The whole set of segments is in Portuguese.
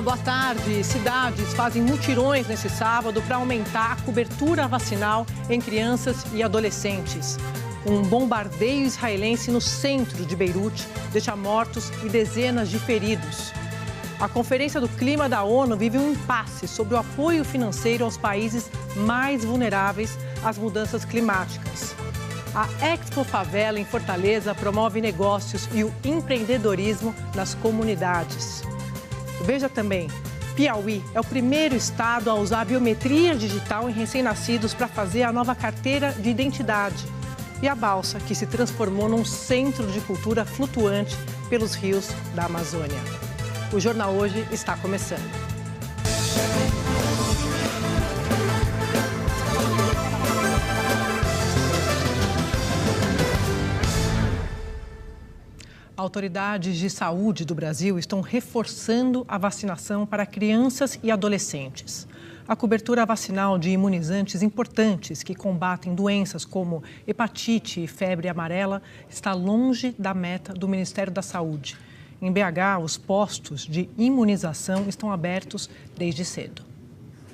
boa tarde. Cidades fazem mutirões nesse sábado para aumentar a cobertura vacinal em crianças e adolescentes. Um bombardeio israelense no centro de Beirute deixa mortos e dezenas de feridos. A Conferência do Clima da ONU vive um impasse sobre o apoio financeiro aos países mais vulneráveis às mudanças climáticas. A Expo Favela em Fortaleza promove negócios e o empreendedorismo nas comunidades. Veja também, Piauí é o primeiro estado a usar a biometria digital em recém-nascidos para fazer a nova carteira de identidade. E a balsa, que se transformou num centro de cultura flutuante pelos rios da Amazônia. O Jornal Hoje está começando. Autoridades de saúde do Brasil estão reforçando a vacinação para crianças e adolescentes. A cobertura vacinal de imunizantes importantes que combatem doenças como hepatite e febre amarela está longe da meta do Ministério da Saúde. Em BH, os postos de imunização estão abertos desde cedo.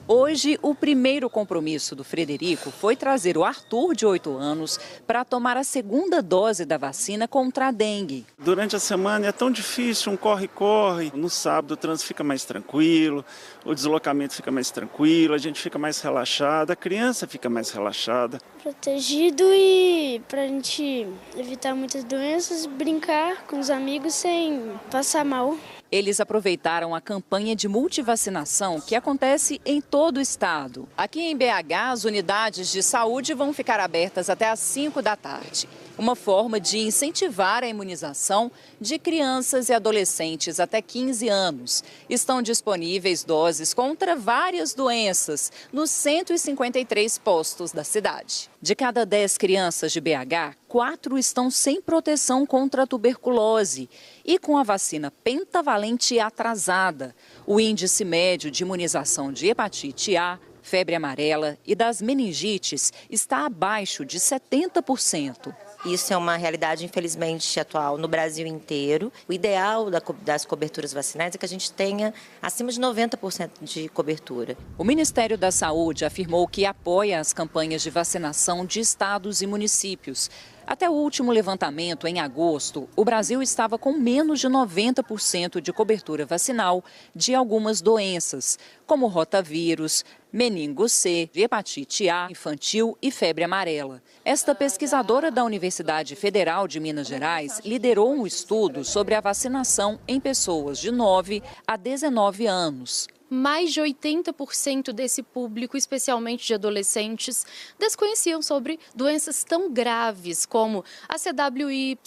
Hoje, o primeiro compromisso do Frederico foi trazer o Arthur, de 8 anos, para tomar a segunda dose da vacina contra a dengue. Durante a semana é tão difícil, um corre-corre. No sábado o trânsito fica mais tranquilo, o deslocamento fica mais tranquilo, a gente fica mais relaxada, a criança fica mais relaxada. Protegido e para a gente evitar muitas doenças, brincar com os amigos sem passar mal. Eles aproveitaram a campanha de multivacinação que acontece em todo o estado. Aqui em BH, as unidades de saúde vão ficar abertas até às 5 da tarde. Uma forma de incentivar a imunização de crianças e adolescentes até 15 anos. Estão disponíveis doses contra várias doenças nos 153 postos da cidade. De cada 10 crianças de BH, 4 estão sem proteção contra a tuberculose e com a vacina pentavalente atrasada. O índice médio de imunização de hepatite A, febre amarela e das meningites está abaixo de 70%. Isso é uma realidade, infelizmente, atual no Brasil inteiro. O ideal das coberturas vacinais é que a gente tenha acima de 90% de cobertura. O Ministério da Saúde afirmou que apoia as campanhas de vacinação de estados e municípios. Até o último levantamento, em agosto, o Brasil estava com menos de 90% de cobertura vacinal de algumas doenças, como rotavírus, meningo C, hepatite A infantil e febre amarela. Esta pesquisadora da Universidade Federal de Minas Gerais liderou um estudo sobre a vacinação em pessoas de 9 a 19 anos. Mais de 80% desse público, especialmente de adolescentes, desconheciam sobre doenças tão graves como a CWY,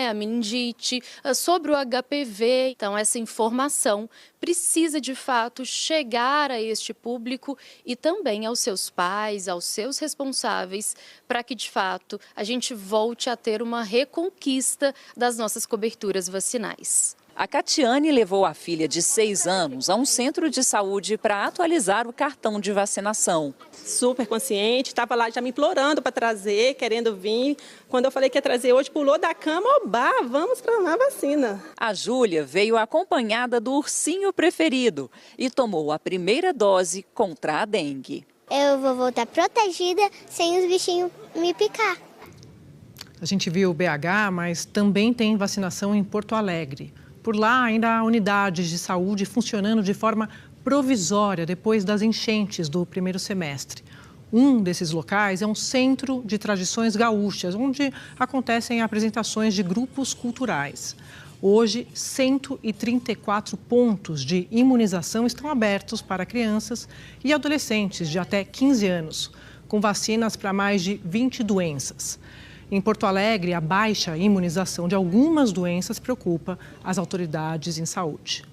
a meningite, sobre o HPV. Então, essa informação precisa, de fato, chegar a este público e também aos seus pais, aos seus responsáveis, para que, de fato, a gente volte a ter uma reconquista das nossas coberturas vacinais. A Catiane levou a filha de 6 anos a um centro de saúde para atualizar o cartão de vacinação. Super consciente, estava lá já me implorando para trazer, querendo vir. Quando eu falei que ia trazer hoje, pulou da cama, obá, vamos para a vacina. A Júlia veio acompanhada do ursinho preferido e tomou a primeira dose contra a dengue. Eu vou voltar protegida sem os bichinhos me picar. A gente viu o BH, mas também tem vacinação em Porto Alegre. Por lá, ainda há unidades de saúde funcionando de forma provisória depois das enchentes do primeiro semestre. Um desses locais é um centro de tradições gaúchas, onde acontecem apresentações de grupos culturais. Hoje, 134 pontos de imunização estão abertos para crianças e adolescentes de até 15 anos, com vacinas para mais de 20 doenças. Em Porto Alegre, a baixa imunização de algumas doenças preocupa as autoridades em saúde.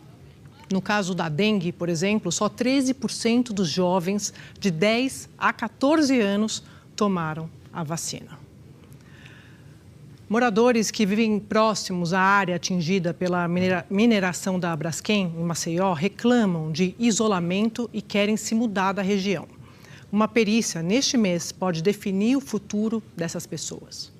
No caso da dengue, por exemplo, só 13% dos jovens de 10 a 14 anos tomaram a vacina. Moradores que vivem próximos à área atingida pela mineração da Braskem, em Maceió, reclamam de isolamento e querem se mudar da região. Uma perícia neste mês pode definir o futuro dessas pessoas.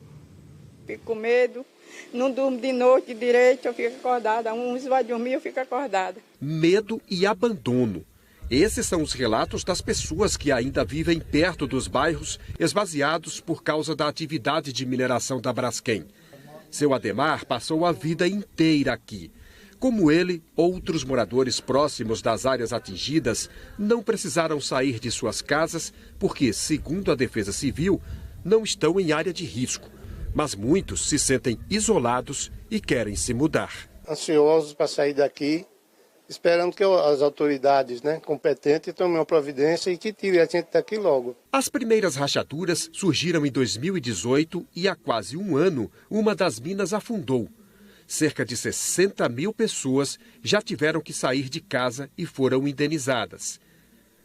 Fico com medo não durmo de noite direito, eu fico acordada. Uns vão dormir, eu fico acordada. Medo e abandono. Esses são os relatos das pessoas que ainda vivem perto dos bairros esvaziados por causa da atividade de mineração da Braskem. Seu Ademar passou a vida inteira aqui. Como ele, outros moradores próximos das áreas atingidas não precisaram sair de suas casas porque, segundo a Defesa Civil, não estão em área de risco. Mas muitos se sentem isolados e querem se mudar. Ansiosos para sair daqui, esperando que as autoridades competentes tomem uma providência e que tirem a gente daqui logo. As primeiras rachaduras surgiram em 2018 e há quase um ano uma das minas afundou. Cerca de 60 mil pessoas já tiveram que sair de casa e foram indenizadas.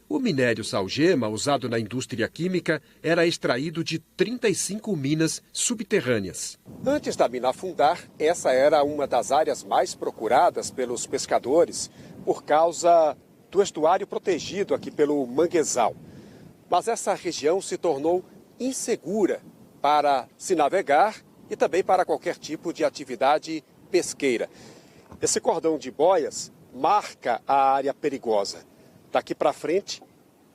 O minério salgema, usado na indústria química, era extraído de 35 minas subterrâneas. Antes da mina afundar, essa era uma das áreas mais procuradas pelos pescadores por causa do estuário protegido aqui pelo manguezal. Mas essa região se tornou insegura para se navegar e também para qualquer tipo de atividade pesqueira. Esse cordão de boias marca a área perigosa. Daqui para frente,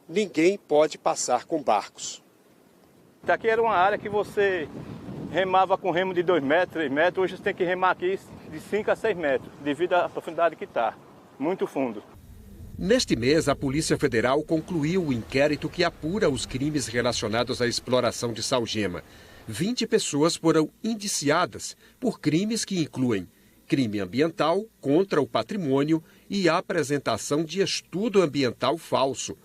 ninguém pode passar com barcos. Daqui era uma área que você remava com remo de 2 metros, 3 metros. Hoje você tem que remar aqui de 5 a 6 metros, devido à profundidade que está. Muito fundo. Neste mês, a Polícia Federal concluiu o inquérito que apura os crimes relacionados à exploração de salgema. 20 pessoas foram indiciadas por crimes que incluem crime ambiental contra o patrimônio e a apresentação de estudo ambiental falso.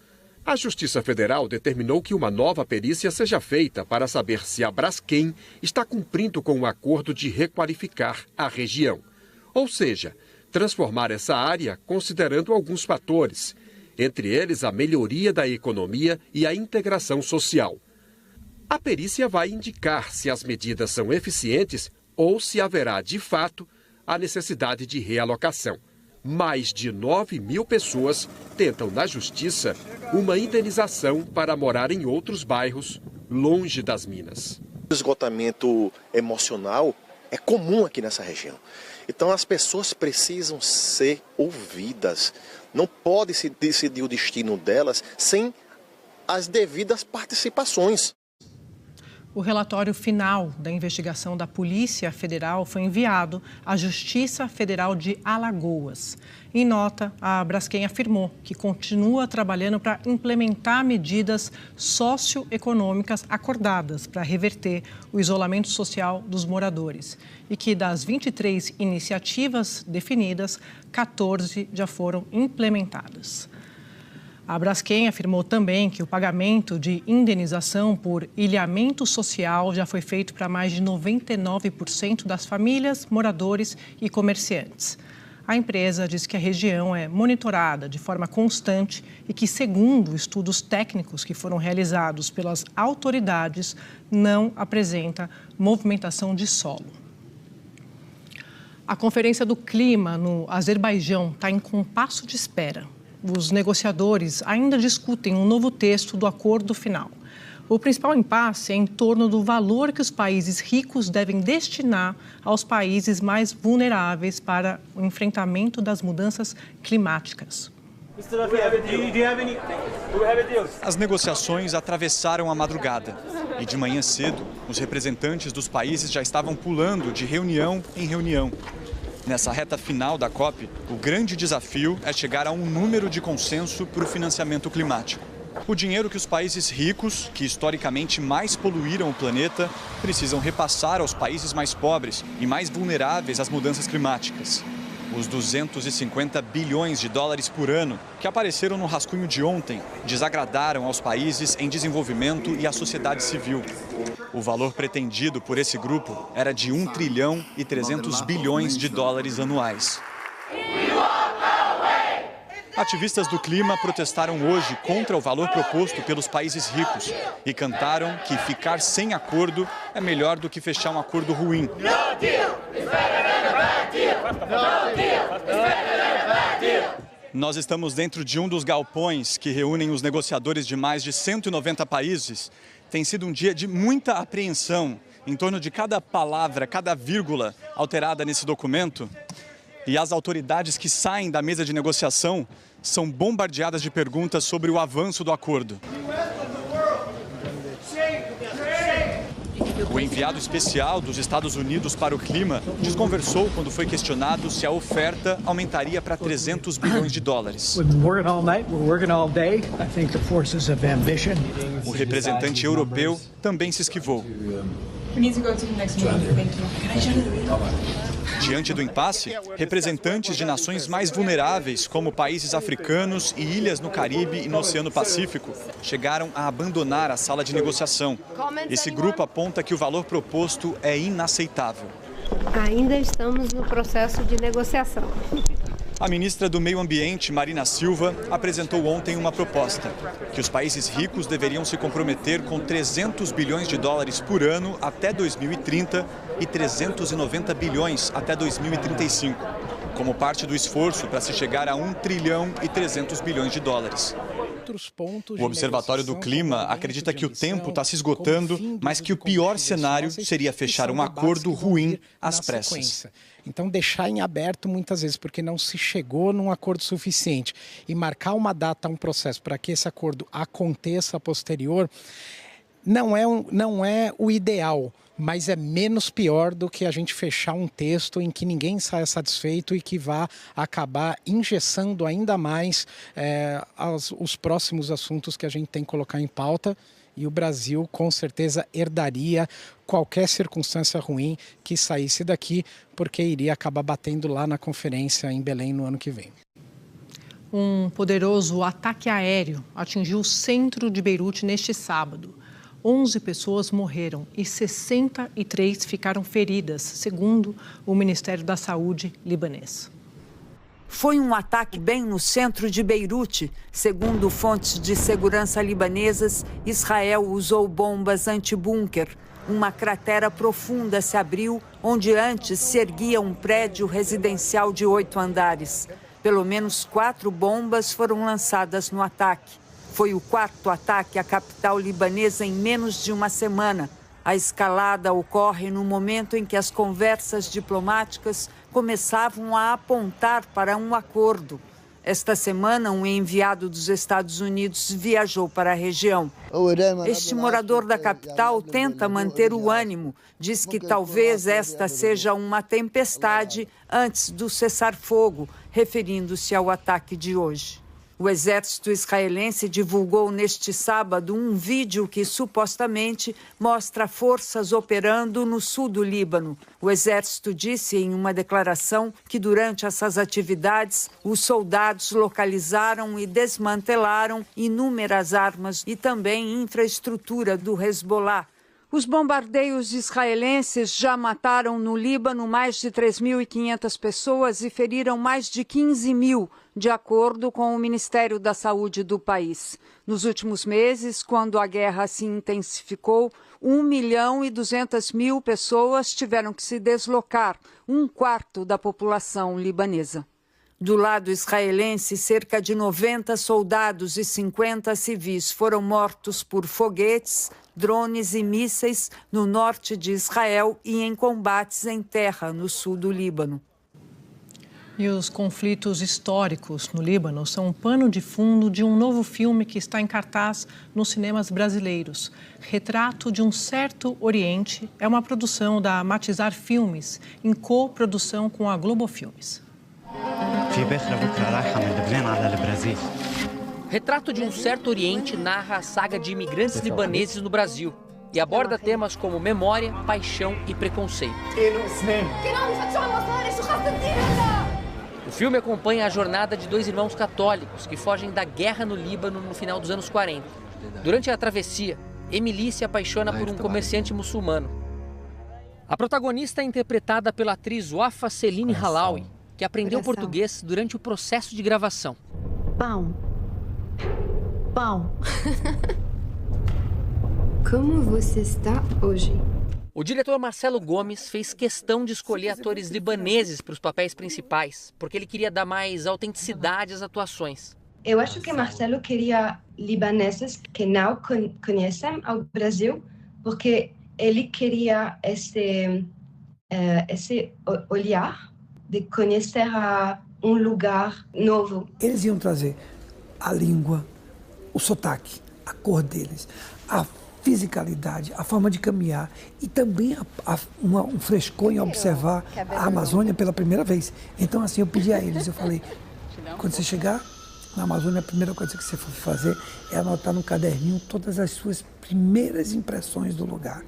A Justiça Federal determinou que uma nova perícia seja feita para saber se a Braskem está cumprindo com o acordo de requalificar a região. Ou seja, transformar essa área considerando alguns fatores, entre eles a melhoria da economia e a integração social. A perícia vai indicar se as medidas são eficientes ou se haverá, de fato, a necessidade de realocação. Mais de 9 mil pessoas tentam na justiça uma indenização para morar em outros bairros, longe das minas. O esgotamento emocional é comum aqui nessa região. Então as pessoas precisam ser ouvidas. Não pode se decidir o destino delas sem as devidas participações. O relatório final da investigação da Polícia Federal foi enviado à Justiça Federal de Alagoas. Em nota, a Braskem afirmou que continua trabalhando para implementar medidas socioeconômicas acordadas para reverter o isolamento social dos moradores e que das 23 iniciativas definidas, 14 já foram implementadas. A Braskem afirmou também que o pagamento de indenização por ilhamento social já foi feito para mais de 99% das famílias, moradores e comerciantes. A empresa diz que a região é monitorada de forma constante e que, segundo estudos técnicos que foram realizados pelas autoridades, não apresenta movimentação de solo. A Conferência do Clima no Azerbaijão está em compasso de espera. Os negociadores ainda discutem um novo texto do acordo final. O principal impasse é em torno do valor que os países ricos devem destinar aos países mais vulneráveis para o enfrentamento das mudanças climáticas. As negociações atravessaram a madrugada e de manhã cedo, os representantes dos países já estavam pulando de reunião em reunião. Nessa reta final da COP, o grande desafio é chegar a um número de consenso para o financiamento climático. O dinheiro que os países ricos, que historicamente mais poluíram o planeta, precisam repassar aos países mais pobres e mais vulneráveis às mudanças climáticas. Os 250 bilhões de dólares por ano que apareceram no rascunho de ontem desagradaram aos países em desenvolvimento e à sociedade civil. O valor pretendido por esse grupo era de 1 trilhão e 300 bilhões de dólares anuais. Ativistas do clima protestaram hoje contra o valor proposto pelos países ricos e cantaram que ficar sem acordo é melhor do que fechar um acordo ruim. Nós estamos dentro de um dos galpões que reúnem os negociadores de mais de 190 países. Tem sido um dia de muita apreensão em torno de cada palavra, cada vírgula alterada nesse documento. E as autoridades que saem da mesa de negociação são bombardeadas de perguntas sobre o avanço do acordo. O enviado especial dos Estados Unidos para o clima desconversou quando foi questionado se a oferta aumentaria para 300 bilhões de dólares. O representante europeu também se esquivou. Diante do impasse, representantes de nações mais vulneráveis, como países africanos e ilhas no Caribe e no Oceano Pacífico, chegaram a abandonar a sala de negociação. Esse grupo aponta que o valor proposto é inaceitável. Ainda estamos no processo de negociação. A ministra do Meio Ambiente, Marina Silva, apresentou ontem uma proposta, que os países ricos deveriam se comprometer com 300 bilhões de dólares por ano até 2030 e 390 bilhões até 2035, como parte do esforço para se chegar a 1 trilhão e 300 bilhões de dólares. O Observatório do Clima acredita que o tempo está se esgotando, mas que o pior cenário seria fechar um acordo ruim às pressas. Então, deixar em aberto muitas vezes, porque não se chegou num acordo suficiente, e marcar uma data, um processo para que esse acordo aconteça a posterior, não é o ideal, mas é menos pior do que a gente fechar um texto em que ninguém saia satisfeito e que vá acabar engessando ainda mais os próximos assuntos que a gente tem que colocar em pauta. E o Brasil, com certeza, herdaria qualquer circunstância ruim que saísse daqui, porque iria acabar batendo lá na conferência em Belém no ano que vem. Um poderoso ataque aéreo atingiu o centro de Beirute neste sábado. 11 pessoas morreram e 63 ficaram feridas, segundo o Ministério da Saúde libanês. Foi um ataque bem no centro de Beirute. Segundo fontes de segurança libanesas, Israel usou bombas antibunker. Uma cratera profunda se abriu, onde antes se erguia um prédio residencial de 8 andares. Pelo menos 4 bombas foram lançadas no ataque. Foi o 4º ataque à capital libanesa em menos de uma semana. A escalada ocorre no momento em que as conversas diplomáticas começavam a apontar para um acordo. Esta semana, um enviado dos Estados Unidos viajou para a região. Este morador da capital tenta manter o ânimo. Diz que talvez esta seja uma tempestade antes do cessar-fogo, referindo-se ao ataque de hoje. O exército israelense divulgou neste sábado um vídeo que supostamente mostra forças operando no sul do Líbano. O exército disse em uma declaração que durante essas atividades os soldados localizaram e desmantelaram inúmeras armas e também infraestrutura do Hezbollah. Os bombardeios israelenses já mataram no Líbano mais de 3.500 pessoas e feriram mais de 15 mil, de acordo com o Ministério da Saúde do país. Nos últimos meses, quando a guerra se intensificou, 1.200.000 pessoas tiveram que se deslocar, 1/4 da população libanesa. Do lado israelense, cerca de 90 soldados e 50 civis foram mortos por foguetes, drones e mísseis no norte de Israel e em combates em terra no sul do Líbano. E os conflitos históricos no Líbano são um pano de fundo de um novo filme que está em cartaz nos cinemas brasileiros. Retrato de um Certo Oriente é uma produção da Matizar Filmes, em coprodução com a Globo Filmes. Retrato de um Certo Oriente narra a saga de imigrantes libaneses no Brasil e aborda temas como memória, paixão e preconceito. O filme acompanha a jornada de 2 irmãos católicos que fogem da guerra no Líbano no final dos anos 40. Durante a travessia, Emily se apaixona por um comerciante muçulmano. A protagonista é interpretada pela atriz Wafa Celine Halawi, que aprendeu português durante o processo de gravação. Pão. Como você está hoje? O diretor Marcelo Gomes fez questão de escolher atores libaneses para os papéis principais, porque ele queria dar mais autenticidade às atuações. Eu acho que Marcelo queria libaneses que não conhecem o Brasil, porque ele queria esse olhar de conhecer um lugar novo. Eles iam trazer a língua, o sotaque, a cor deles, a fisicalidade, a forma de caminhar e também um frescor em observar a Amazônia pela primeira vez. Então, assim, eu pedi a eles, eu falei, quando você chegar na Amazônia, a primeira coisa que você for fazer é anotar no caderninho todas as suas primeiras impressões do lugar.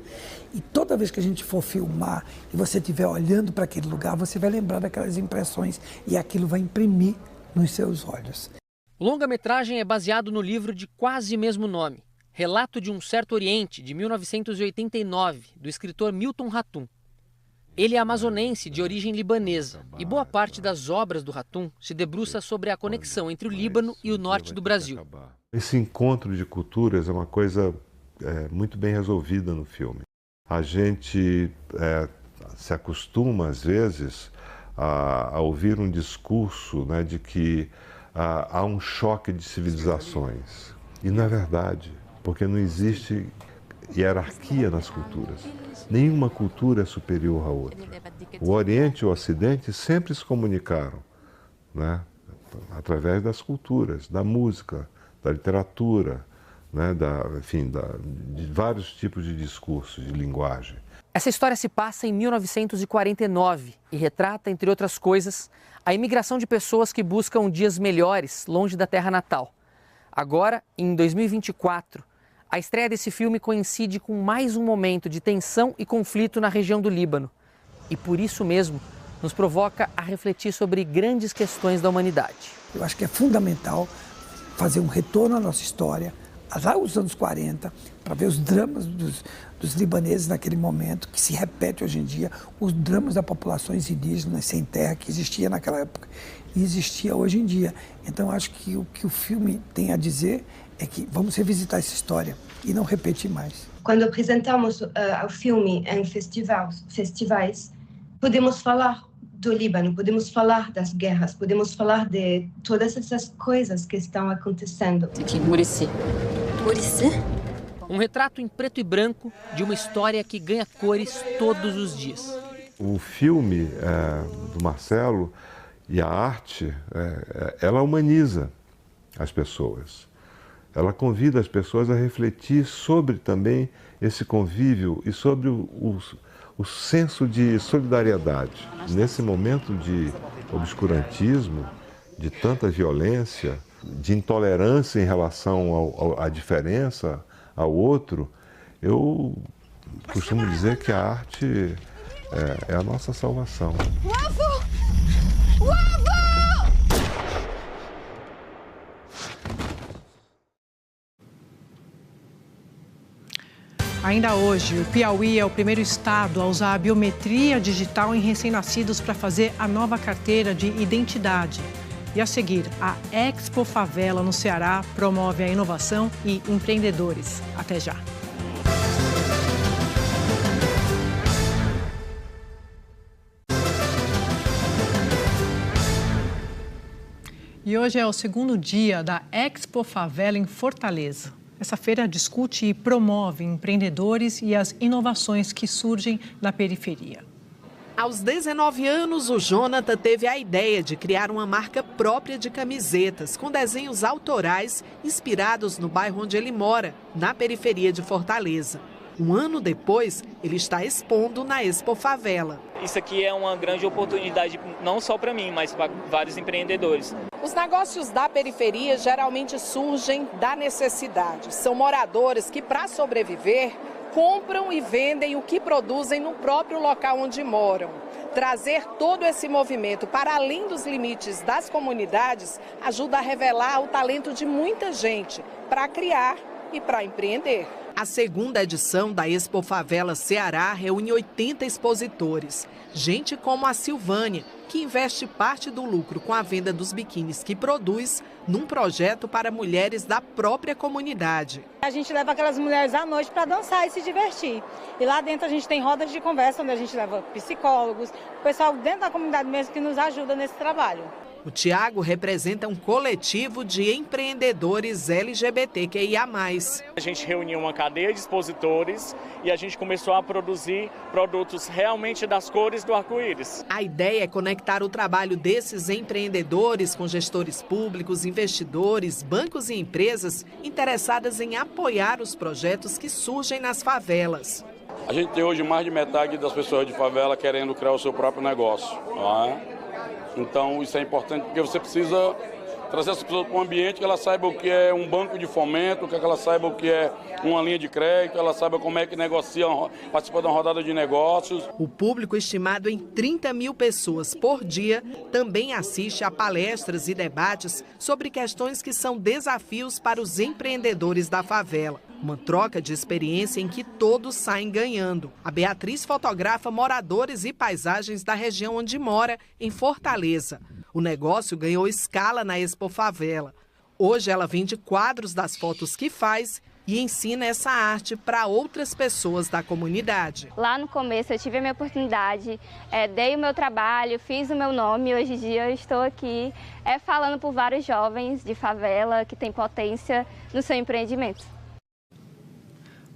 E toda vez que a gente for filmar e você estiver olhando para aquele lugar, você vai lembrar daquelas impressões e aquilo vai imprimir nos seus olhos. O longa-metragem é baseado no livro de quase mesmo nome, Relato de um Certo Oriente, de 1989, do escritor Milton Ratum. Ele é amazonense de origem libanesa e boa parte das obras do Ratum se debruça sobre a conexão entre o Líbano e o norte do Brasil. Esse encontro de culturas é uma coisa muito bem resolvida no filme. A gente se acostuma, às vezes, a ouvir um discurso, né, de que há um choque de civilizações. E não é verdade, porque não existe hierarquia nas culturas. Nenhuma cultura é superior à outra. O Oriente e o Ocidente sempre se comunicaram, né, através das culturas, da música, da literatura, né, de vários tipos de discursos, de linguagem. Essa história se passa em 1949 e retrata, entre outras coisas, a imigração de pessoas que buscam dias melhores longe da terra natal. Agora, em 2024, a estreia desse filme coincide com mais um momento de tensão e conflito na região do Líbano. E por isso mesmo, nos provoca a refletir sobre grandes questões da humanidade. Eu acho que é fundamental fazer um retorno à nossa história, lá os anos 40, para ver os dramas dos libaneses naquele momento, que se repete hoje em dia, os dramas das populações indígenas sem terra que existia naquela época e existia hoje em dia. Então, acho que o que o filme tem a dizer é que vamos revisitar essa história e não repetir mais. Quando apresentamos o filme em festivais, podemos falar do Líbano, podemos falar das guerras, podemos falar de todas essas coisas que estão acontecendo. Aqui, Muricy. Muricy? Um retrato em preto e branco de uma história que ganha cores todos os dias. O filme do Marcelo e a arte, ela humaniza as pessoas. Ela convida as pessoas a refletir sobre também esse convívio e sobre o senso de solidariedade. Nesse momento de obscurantismo, de tanta violência, de intolerância em relação à diferença, ao outro, eu costumo dizer que a arte é a nossa salvação. O avô! O avô! Ainda hoje, o Piauí é o primeiro estado a usar a biometria digital em recém-nascidos para fazer a nova carteira de identidade. E a seguir, a Expo Favela no Ceará promove a inovação e empreendedores. Até já. E hoje é o segundo dia da Expo Favela em Fortaleza. Essa feira discute e promove empreendedores e as inovações que surgem na periferia. Aos 19 anos, o Jonathan teve a ideia de criar uma marca própria de camisetas com desenhos autorais inspirados no bairro onde ele mora, na periferia de Fortaleza. Um ano depois, ele está expondo na Expo Favela. Isso aqui é uma grande oportunidade não só para mim, mas para vários empreendedores. Os negócios da periferia geralmente surgem da necessidade. São moradores que, para sobreviver, compram e vendem o que produzem no próprio local onde moram. Trazer todo esse movimento para além dos limites das comunidades ajuda a revelar o talento de muita gente para criar e para empreender. A segunda edição da Expo Favela Ceará reúne 80 expositores. Gente como a Silvânia, que investe parte do lucro com a venda dos biquínis que produz num projeto para mulheres da própria comunidade. A gente leva aquelas mulheres à noite para dançar e se divertir. E lá dentro a gente tem rodas de conversa onde a gente leva psicólogos, o pessoal dentro da comunidade mesmo que nos ajuda nesse trabalho. O Tiago representa um coletivo de empreendedores LGBTQIA+. A gente reuniu uma cadeia de expositores e a gente começou a produzir produtos realmente das cores do arco-íris. A ideia é conectar o trabalho desses empreendedores com gestores públicos, investidores, bancos e empresas interessadas em apoiar os projetos que surgem nas favelas. A gente tem hoje mais de metade das pessoas de favela querendo criar o seu próprio negócio, não é? Então isso é importante porque você precisa trazer essa pessoa para um ambiente que ela saiba o que é um banco de fomento, que ela saiba o que é uma linha de crédito, ela saiba como é que negocia, participa de uma rodada de negócios. O público, estimado em 30 mil pessoas por dia, também assiste a palestras e debates sobre questões que são desafios para os empreendedores da favela. Uma troca de experiência em que todos saem ganhando. A Beatriz fotografa moradores e paisagens da região onde mora, em Fortaleza. O negócio ganhou escala na Expo Favela. Hoje ela vende quadros das fotos que faz e ensina essa arte para outras pessoas da comunidade. Lá no começo eu tive a minha oportunidade, dei o meu trabalho, fiz o meu nome e hoje em dia eu estou aqui falando por vários jovens de favela que têm potência no seu empreendimento.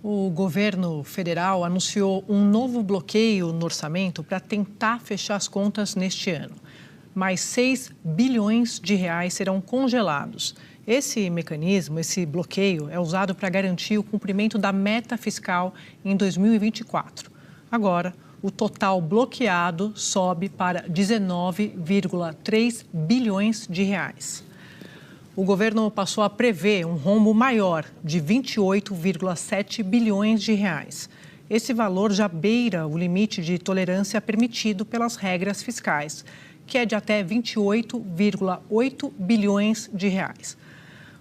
O governo federal anunciou um novo bloqueio no orçamento para tentar fechar as contas neste ano. Mais 6 bilhões de reais serão congelados. Esse mecanismo, esse bloqueio, é usado para garantir o cumprimento da meta fiscal em 2024. Agora, o total bloqueado sobe para 19,3 bilhões de reais. O governo passou a prever um rombo maior de 28,7 bilhões de reais. Esse valor já beira o limite de tolerância permitido pelas regras fiscais, que é de até 28,8 bilhões de reais.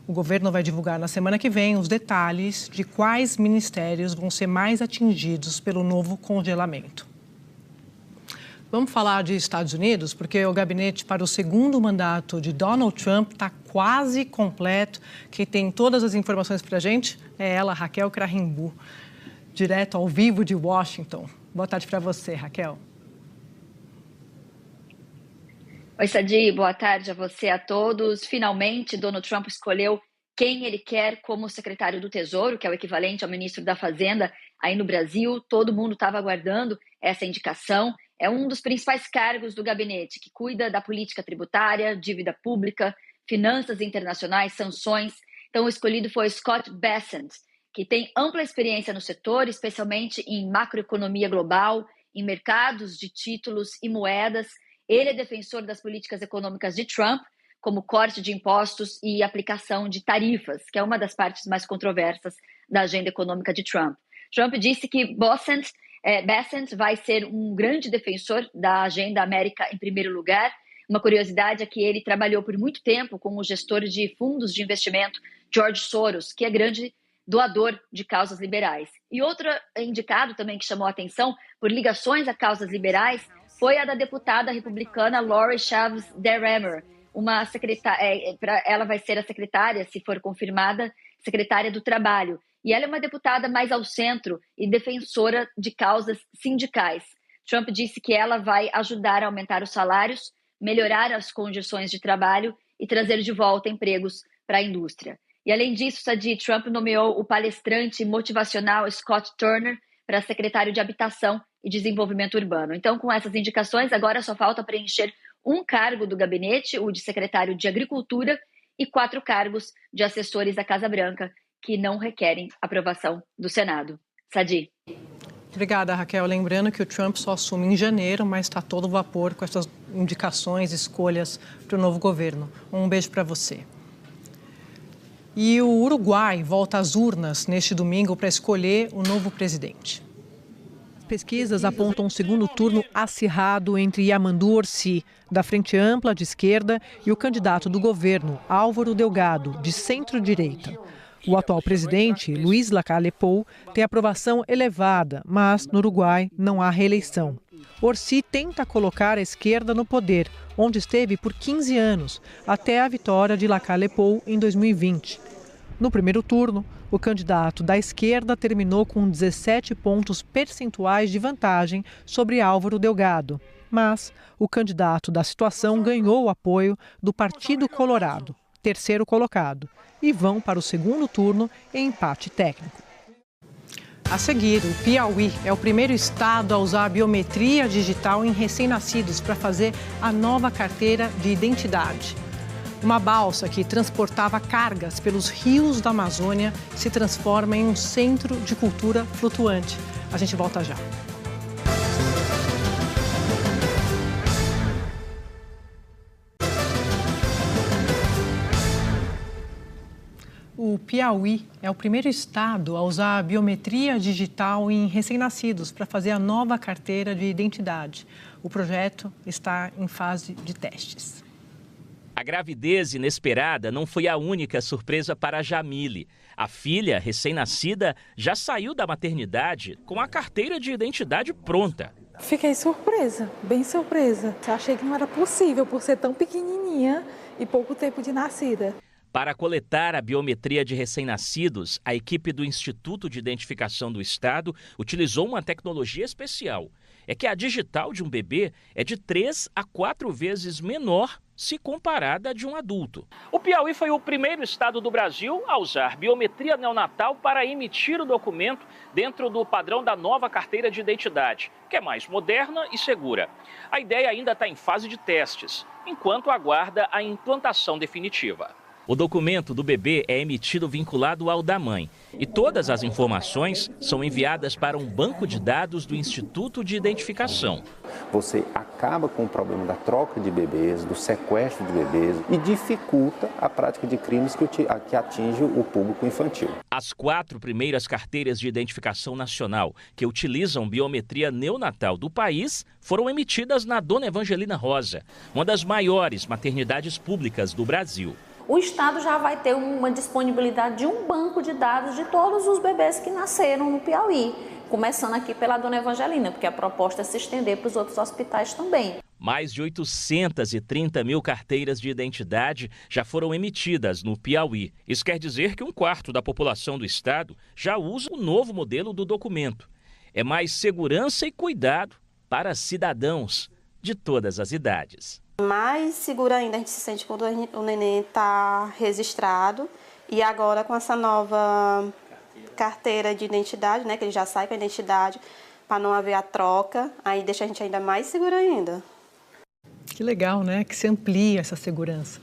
O governo vai divulgar na semana que vem os detalhes de quais ministérios vão ser mais atingidos pelo novo congelamento. Vamos falar de Estados Unidos, porque o gabinete para o segundo mandato de Donald Trump está quase completo. Quem tem todas as informações para a gente é ela, Raquel Crahenbu, direto ao vivo de Washington. Boa tarde para você, Raquel. Oi, Sadi, boa tarde a você, a todos. Finalmente, Donald Trump escolheu quem ele quer como secretário do Tesouro, que é o equivalente ao ministro da Fazenda aí no Brasil. Todo mundo estava aguardando essa indicação. É um dos principais cargos do gabinete, que cuida da política tributária, dívida pública, finanças internacionais, sanções. Então, o escolhido foi Scott Bessent, que tem ampla experiência no setor, especialmente em macroeconomia global, em mercados de títulos e moedas. Ele é defensor das políticas econômicas de Trump, como corte de impostos e aplicação de tarifas, que é uma das partes mais controversas da agenda econômica de Trump. Trump disse que Bessent vai ser um grande defensor da agenda América em primeiro lugar. Uma curiosidade é que ele trabalhou por muito tempo com o gestor de fundos de investimento George Soros, que é grande doador de causas liberais. E outro indicado também que chamou a atenção por ligações a causas liberais foi a da deputada republicana Lori Chavez DeRemer. Ela vai ser a secretária, se for confirmada, secretária do Trabalho. E ela é uma deputada mais ao centro e defensora de causas sindicais. Trump disse que ela vai ajudar a aumentar os salários, melhorar as condições de trabalho e trazer de volta empregos para a indústria. E além disso, Sadi, Trump nomeou o palestrante motivacional Scott Turner para secretário de Habitação e Desenvolvimento Urbano. Então, com essas indicações, agora só falta preencher um cargo do gabinete, o de secretário de Agricultura, e 4 cargos de assessores da Casa Branca, que não requerem aprovação do Senado. Sadi. Obrigada, Raquel. Lembrando que o Trump só assume em janeiro, mas está todo vapor com essas indicações, escolhas para o novo governo. Um beijo para você. E o Uruguai volta às urnas neste domingo para escolher o novo presidente. Pesquisas apontam um segundo turno acirrado entre Yamandu Orsi, da Frente Ampla de esquerda, e o candidato do governo, Álvaro Delgado, de centro-direita. O atual presidente, Luiz Lacalle Pou, tem aprovação elevada, mas no Uruguai não há reeleição. Orsi tenta colocar a esquerda no poder, onde esteve por 15 anos, até a vitória de Lacalle Pou em 2020. No primeiro turno, o candidato da esquerda terminou com 17 pontos percentuais de vantagem sobre Álvaro Delgado. Mas o candidato da situação ganhou o apoio do Partido Colorado, terceiro colocado, e vão para o segundo turno em empate técnico. A seguir, o Piauí é o primeiro estado a usar a biometria digital em recém-nascidos para fazer a nova carteira de identidade. Uma balsa que transportava cargas pelos rios da Amazônia se transforma em um centro de cultura flutuante. A gente volta já. O Piauí é o primeiro estado a usar a biometria digital em recém-nascidos para fazer a nova carteira de identidade. O projeto está em fase de testes. A gravidez inesperada não foi a única surpresa para a Jamile. A filha, recém-nascida, já saiu da maternidade com a carteira de identidade pronta. Fiquei surpresa, bem surpresa. Eu achei que não era possível por ser tão pequenininha e pouco tempo de nascida. Para coletar a biometria de recém-nascidos, a equipe do Instituto de Identificação do Estado utilizou uma tecnologia especial. É que a digital de um bebê é de 3 a 4 vezes menor se comparada à de um adulto. O Piauí foi o primeiro estado do Brasil a usar biometria neonatal para emitir o documento dentro do padrão da nova carteira de identidade, que é mais moderna e segura. A ideia ainda está em fase de testes, enquanto aguarda a implantação definitiva. O documento do bebê é emitido vinculado ao da mãe e todas as informações são enviadas para um banco de dados do Instituto de Identificação. Você acaba com o problema da troca de bebês, do sequestro de bebês e dificulta a prática de crimes que atinge o público infantil. As 4 primeiras carteiras de identificação nacional que utilizam biometria neonatal do país foram emitidas na Dona Evangelina Rosa, uma das maiores maternidades públicas do Brasil. O Estado já vai ter uma disponibilidade de um banco de dados de todos os bebês que nasceram no Piauí, começando aqui pela Dona Evangelina, porque a proposta é se estender para os outros hospitais também. Mais de 830 mil carteiras de identidade já foram emitidas no Piauí. Isso quer dizer que 1/4 da população do estado já usa o novo modelo do documento. É mais segurança e cuidado para cidadãos de todas as idades. Mais seguro ainda a gente se sente quando o neném está registrado e agora com essa nova carteira de identidade, né, que ele já sai com a identidade para não haver a troca, aí deixa a gente ainda mais seguro ainda. Que legal, né? Que se amplia essa segurança.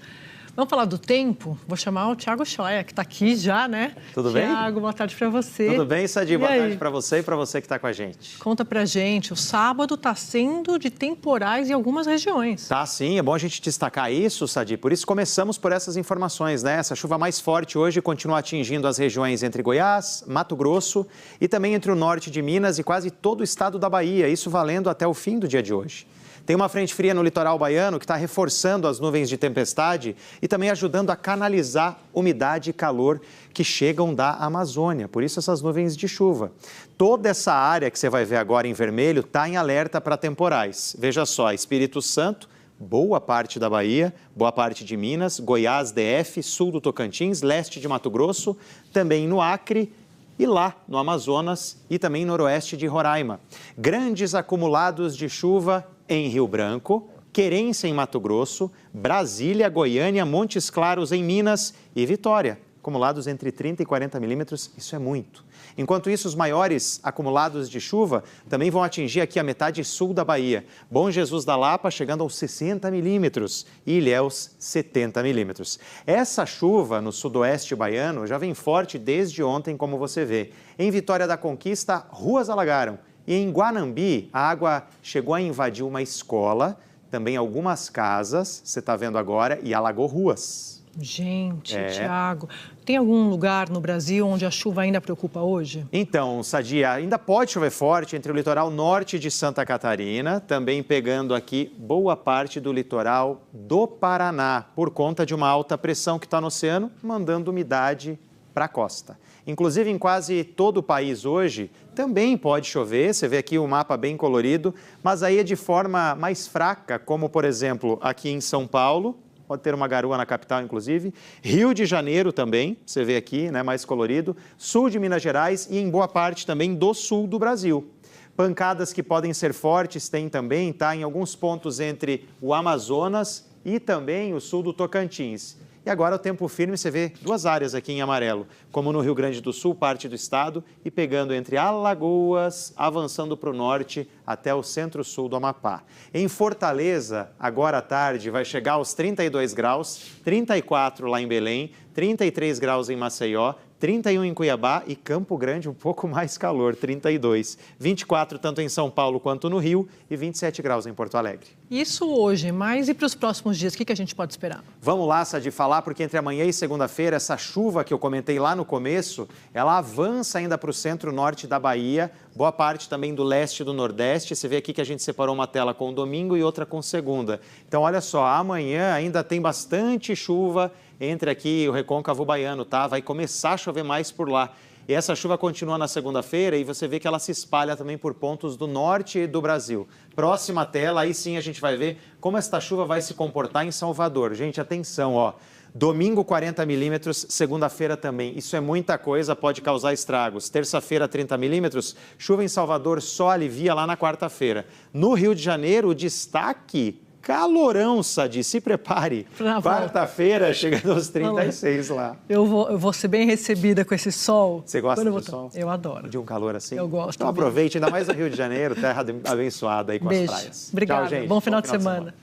Vamos falar do tempo? Vou chamar o Thiago Schoia, que está aqui já, né? Tudo bem? Thiago, boa tarde para você. Tudo bem, Sadi? Boa tarde para você e para você que está com a gente. Conta pra gente, o sábado está sendo de temporais em algumas regiões. Tá sim, é bom a gente destacar isso, Sadi. Por isso começamos por essas informações, né? Essa chuva mais forte hoje continua atingindo as regiões entre Goiás, Mato Grosso e também entre o norte de Minas e quase todo o estado da Bahia, isso valendo até o fim do dia de hoje. Tem uma frente fria no litoral baiano que está reforçando as nuvens de tempestade e também ajudando a canalizar umidade e calor que chegam da Amazônia. Por isso essas nuvens de chuva. Toda essa área que você vai ver agora em vermelho está em alerta para temporais. Veja só, Espírito Santo, boa parte da Bahia, boa parte de Minas, Goiás, DF, sul do Tocantins, leste de Mato Grosso, também no Acre e lá no Amazonas e também noroeste de Roraima. Grandes acumulados de chuva em Rio Branco, Querência em Mato Grosso, Brasília, Goiânia, Montes Claros em Minas e Vitória. Acumulados entre 30 e 40 milímetros, isso é muito. Enquanto isso, os maiores acumulados de chuva também vão atingir aqui a metade sul da Bahia. Bom Jesus da Lapa chegando aos 60 milímetros e Ilhéus 70 milímetros. Essa chuva no sudoeste baiano já vem forte desde ontem, como você vê. Em Vitória da Conquista, ruas alagaram. E em Guanambi, a água chegou a invadir uma escola, também algumas casas, você está vendo agora, e alagou ruas. Gente, Thiago, tem algum lugar no Brasil onde a chuva ainda preocupa hoje? Então, Sadia, ainda pode chover forte entre o litoral norte de Santa Catarina, também pegando aqui boa parte do litoral do Paraná, por conta de uma alta pressão que está no oceano, mandando umidade para a costa. Inclusive, em quase todo o país hoje, também pode chover. Você vê aqui o mapa bem colorido, mas aí é de forma mais fraca, como, por exemplo, aqui em São Paulo. Pode ter uma garoa na capital, inclusive. Rio de Janeiro também, você vê aqui, né, mais colorido. Sul de Minas Gerais e em boa parte também do sul do Brasil. Pancadas que podem ser fortes tem também, tá? Em alguns pontos entre o Amazonas e também o sul do Tocantins. E agora o tempo firme, você vê duas áreas aqui em amarelo, como no Rio Grande do Sul, parte do estado, e pegando entre Alagoas, avançando para o norte até o centro-sul do Amapá. Em Fortaleza, agora à tarde, vai chegar aos 32 graus, 34 lá em Belém, 33 graus em Maceió, 31 em Cuiabá e Campo Grande um pouco mais calor, 32. 24 tanto em São Paulo quanto no Rio e 27 graus em Porto Alegre. Isso hoje, mas e para os próximos dias, o que a gente pode esperar? Vamos lá, Sadi, falar, porque entre amanhã e segunda-feira, essa chuva que eu comentei lá no começo, ela avança ainda para o centro-norte da Bahia, boa parte também do leste e do nordeste. Você vê aqui que a gente separou uma tela com domingo e outra com segunda. Então, olha só, amanhã ainda tem bastante chuva entre aqui o Recôncavo Baiano, tá? Vai começar a chover mais por lá. E essa chuva continua na segunda-feira e você vê que ela se espalha também por pontos do norte do Brasil. Próxima tela, aí sim a gente vai ver como esta chuva vai se comportar em Salvador. Gente, atenção, ó. Domingo, 40 milímetros, segunda-feira também. Isso é muita coisa, pode causar estragos. Terça-feira, 30 milímetros, chuva em Salvador só alivia lá na quarta-feira. No Rio de Janeiro, o destaque... calorão, Sadi, se prepare. Quarta-feira, chegando aos 36 lá. Eu vou ser bem recebida com esse sol. Você gosta do sol? Eu adoro. De um calor assim? Eu gosto. Então aproveite, ainda mais no Rio de Janeiro, terra abençoada aí com Beijo. as praias. Obrigada. Tchau, gente. Bom final de semana.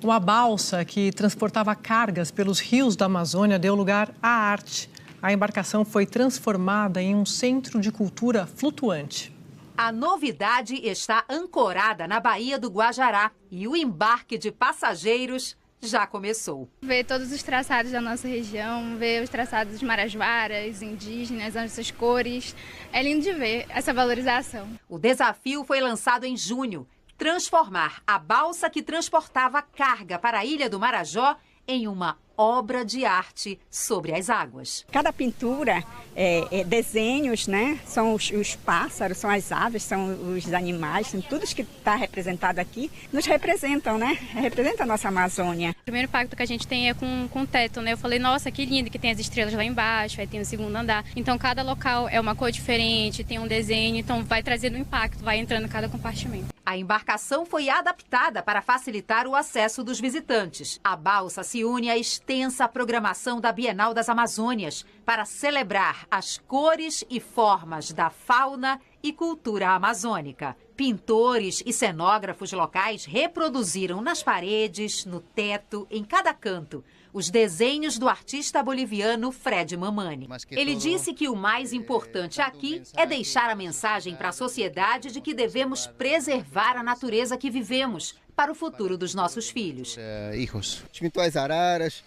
Uma balsa que transportava cargas pelos rios da Amazônia deu lugar à arte. A embarcação foi transformada em um centro de cultura flutuante. A novidade está ancorada na Baía do Guajará e o embarque de passageiros já começou. Ver todos os traçados da nossa região, ver os traçados dos marajoaras, indígenas, essas cores. É lindo de ver essa valorização. O desafio foi lançado em junho. Transformar a balsa que transportava carga para a Ilha do Marajó em uma obra de arte sobre as águas. Cada pintura desenhos, né? São os pássaros, são as aves, são os animais, são tudo que está representado aqui, nos representam, né? Representa a nossa Amazônia. O primeiro impacto que a gente tem é com o teto, né? Eu falei, nossa, que lindo, que tem as estrelas lá embaixo, aí tem o segundo andar. Então, cada local é uma cor diferente, tem um desenho, então vai trazendo um impacto, vai entrando em cada compartimento. A embarcação foi adaptada para facilitar o acesso dos visitantes. A balsa se une à extensa programação da Bienal das Amazônias para celebrar as cores e formas da fauna e cultura amazônica. Pintores e cenógrafos locais reproduziram nas paredes, no teto, em cada canto, os desenhos do artista boliviano Fred Mamani. Ele disse que o mais importante aqui é deixar a mensagem para a sociedade de que devemos preservar a natureza que vivemos para o futuro dos nossos filhos. Pintou as araras,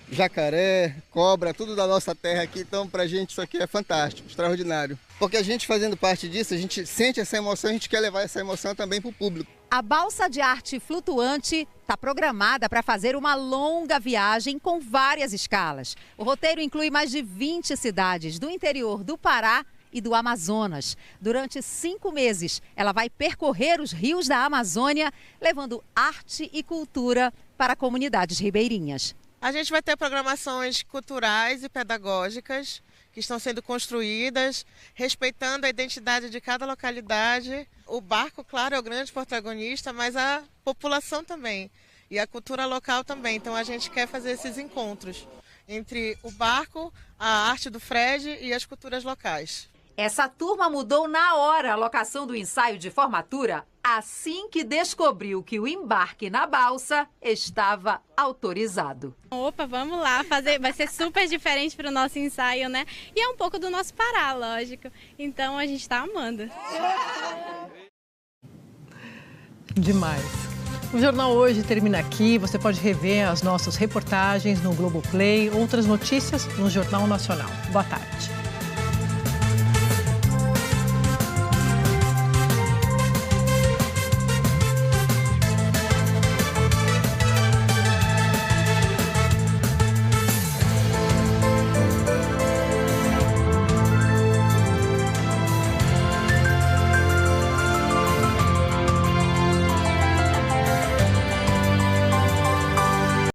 jacaré, cobra, tudo da nossa terra aqui, então pra gente isso aqui é fantástico, extraordinário. Porque a gente fazendo parte disso, a gente sente essa emoção, a gente quer levar essa emoção também para o público. A balsa de arte flutuante está programada para fazer uma longa viagem com várias escalas. O roteiro inclui mais de 20 cidades do interior do Pará e do Amazonas. Durante 5 meses, ela vai percorrer os rios da Amazônia, levando arte e cultura para comunidades ribeirinhas. A gente vai ter programações culturais e pedagógicas que estão sendo construídas, respeitando a identidade de cada localidade. O barco, claro, é o grande protagonista, mas a população também e a cultura local também. Então a gente quer fazer esses encontros entre o barco, a arte do Fred e as culturas locais. Essa turma mudou na hora a locação do ensaio de formatura assim que descobriu que o embarque na balsa estava autorizado. Opa, vamos lá fazer, vai ser super diferente para o nosso ensaio, né? E é um pouco do nosso Pará, lógico. Então a gente está amando. Demais. O Jornal Hoje termina aqui. Você pode rever as nossas reportagens no Globoplay, outras notícias no Jornal Nacional. Boa tarde.